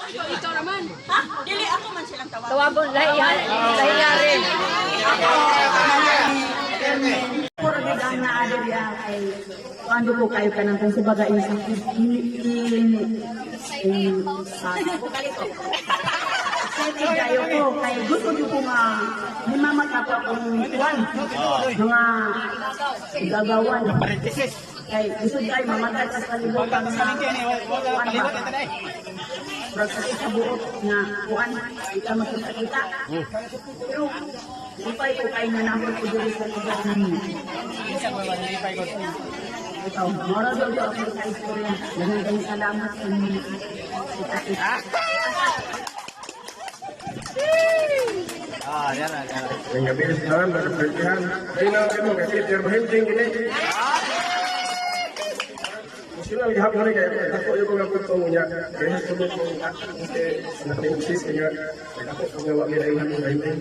Ikaw naman. Ha? Dili ako man silang tawagan. Tawagon, lahiyan. Lahiyan rin. Puro gigang na ano diya ay ano po kayo ka nang sabaga isang kayo ko kay gusto niyo po nga mamata po ang tuwan mga gagawan kay gusto niyo ay mamatay sa kalibutan sa tuwan ba proses sa buot na tuwan kita makita pero ipay ko kayo na naman ko dito sa lugar namin. Ito, moro daw daw ako sa istorya. Ganun kayong salamat sa inyo. Yan na. Ang gabi sa taon, nagpagpihan. Ay na, ano, kasi termahinting gini. Sila ang hapon rin kayo. Ako yung mga putong niya. Kaya sunod ko kasi natin-usis kaya ako kung gawa nila yung hapon kahinting.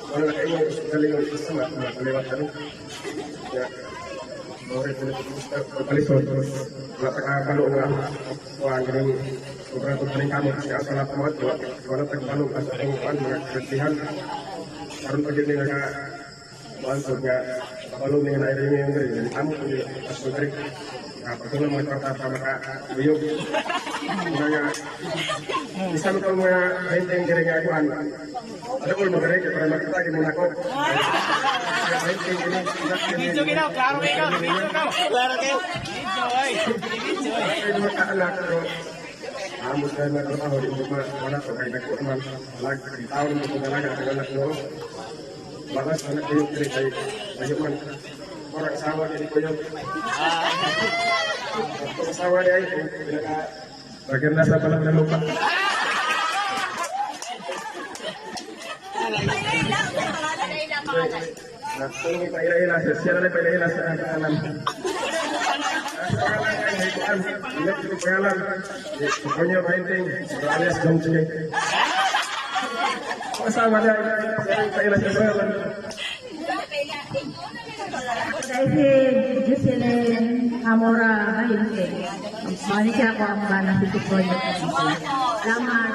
Wala na kayo galing ang isa na kaliwat kami. Kaya, mawari ko na pagpalisod. Wala sa kakalo nga. Wala ganun. Sobrang pagpaling kamo. Kaya sa lahat mga ito. Wala tagpalong sa ang mga kritihan. Karoon pa din nga maantog nga. Kapalong nga na irin yung galing. Jadi kamo ko yung pasok rin. Pagkakala mga kata maka-uyog. Mga isa mo kong mga hinteng giring ako ada ko magaling para makita yung muna ko. Hinteng giring. Video ginaw, klaro kayo. Klaro kayo. Video ay. Kaya mga kaanak ko. Amos na trabaho di mo wala ko kay nagko man lag taon mo ko talaga ang anak ko. Bagas anak ko yung kiri kay man. Orang asawa ni ko yung. Asawa niya ay bagian nasa palang na lupa. Natulungi pa ila-ila siya na pa ila-ila sa kanan. Ingat itu pengalan. Pokoknya painting alias dong sini. Asawa niya pa ila sa pengalan. Dahil Jocelyn Amora Bayunke. Manisya ko ang bana sa project. Salamat.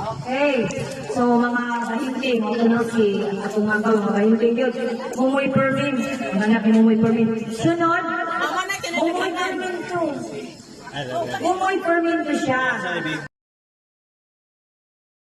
Okay, so mga bahinting, mga si atong mga bahinting yun. Mumoy permin, hanap yung mumoy permin. Sunod, mumoy permin to. Mumoy permin to siya.